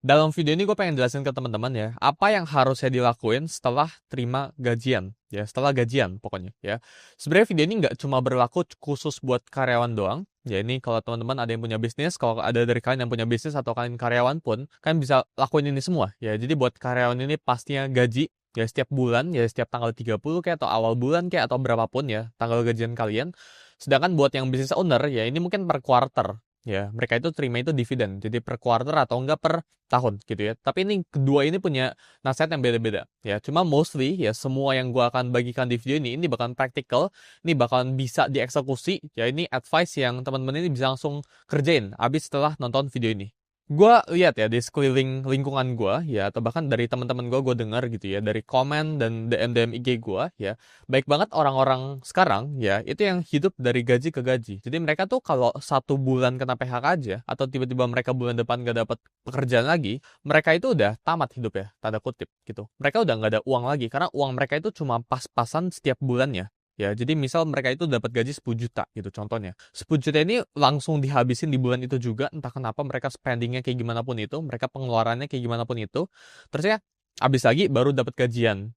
Dalam video ini gue pengen jelasin ke teman-teman ya, apa yang harusnya dilakuin setelah terima gajian, ya setelah gajian pokoknya ya. Sebenarnya video ini nggak cuma berlaku khusus buat karyawan doang, ya ini kalau teman-teman ada yang punya bisnis, kalau ada dari kalian yang punya bisnis atau kalian karyawan pun, kalian bisa lakuin ini semua ya. Jadi buat karyawan ini pastinya gaji, ya setiap bulan, ya setiap tanggal 30 kayak atau awal bulan kayak atau berapapun ya, tanggal gajian kalian. Sedangkan buat yang business owner ya ini mungkin per quarter. Ya, mereka itu terima itu dividen, jadi per quarter atau enggak per tahun gitu ya. Tapi ini kedua ini punya nasihat yang beda-beda ya. Cuma mostly ya semua yang gua akan bagikan di video ini bakalan practical, ini bakalan bisa dieksekusi. Ya ini advice yang teman-teman ini bisa langsung kerjain abis setelah nonton video ini. Gua lihat ya di sekeliling lingkungan gua ya atau bahkan dari teman-teman gua dengar gitu ya dari komen dan DM IG gua ya baik banget orang-orang sekarang ya itu yang hidup dari gaji ke gaji. Jadi mereka tuh kalau satu bulan kena PHK aja atau tiba-tiba mereka bulan depan gak dapat pekerjaan lagi, mereka itu udah tamat hidup ya tanda kutip gitu. Mereka udah nggak ada uang lagi karena uang mereka itu cuma pas-pasan setiap bulannya. Ya, jadi misal mereka itu dapat gaji 10 juta gitu contohnya. 10 juta ini langsung dihabisin di bulan itu juga, entah kenapa mereka spendingnya kayak gimana pun itu, mereka pengeluarannya kayak gimana pun itu. Terus ya, habis lagi baru dapat gajian.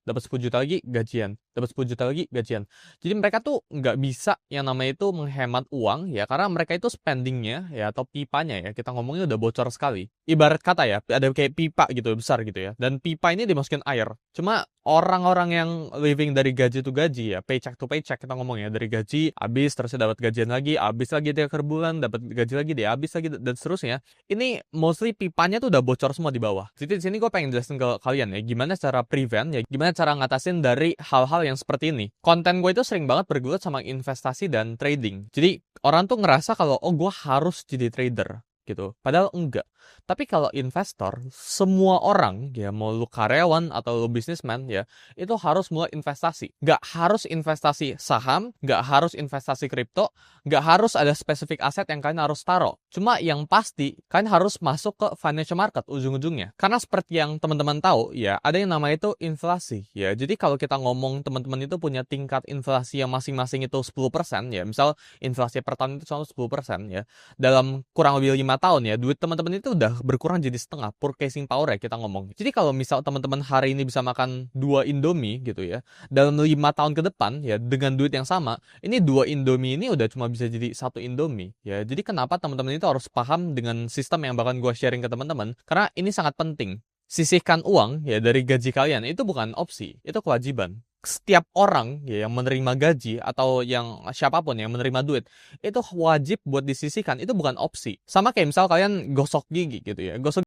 Dapat 10 juta lagi gajian, dapat 10 juta lagi gajian. Jadi mereka tuh nggak bisa yang namanya itu menghemat uang ya karena mereka itu spendingnya ya atau pipanya ya kita ngomongnya udah bocor sekali. Ibarat kata ya ada kayak pipa gitu besar gitu ya dan pipa ini dimasukin air. Cuma orang-orang yang living dari gaji to gaji ya paycheck to paycheck kita ngomong ya dari gaji habis terusnya dapat gajian lagi, habis lagi dia per bulan dapat gaji lagi dia habis lagi dan seterusnya. Ini mostly pipanya tuh udah bocor semua di bawah. Jadi di sini gue pengen jelasin ke kalian ya gimana cara prevent ya gimana cara ngatasin dari hal-hal yang seperti ini. Konten gue itu sering banget bergulat sama investasi dan trading. Jadi orang tuh ngerasa kalau oh gue harus jadi trader gitu. Padahal enggak. Tapi kalau investor, semua orang ya mau lu karyawan atau lu bisnismen ya, itu harus mulai investasi. Nggak harus investasi saham, nggak harus investasi kripto, nggak harus ada spesifik aset yang kalian harus taruh. Cuma yang pasti kalian harus masuk ke financial market ujung-ujungnya. Karena seperti yang teman-teman tahu ya, ada yang namanya itu inflasi ya. Jadi kalau kita ngomong teman-teman itu punya tingkat inflasi yang masing-masing itu 10% ya. Misal inflasi per tahun itu contoh 10% ya. Dalam kurang lebih 5 tahun ya, duit teman-teman itu udah berkurang jadi setengah purchasing power ya kita ngomong. Jadi kalau misal teman-teman hari ini bisa makan 2 Indomie gitu ya, dalam 5 tahun ke depan ya dengan duit yang sama, ini 2 Indomie ini udah cuma bisa jadi 1 Indomie ya. Jadi kenapa teman-teman itu harus paham dengan sistem yang bahkan gue sharing ke teman-teman? Karena ini sangat penting. Sisihkan uang ya dari gaji kalian itu bukan opsi, itu kewajiban. Setiap orang ya yang menerima gaji atau yang siapapun yang menerima duit itu wajib buat disisihkan, itu bukan opsi. Sama kayak misal kalian gosok gigi gitu ya. Gosok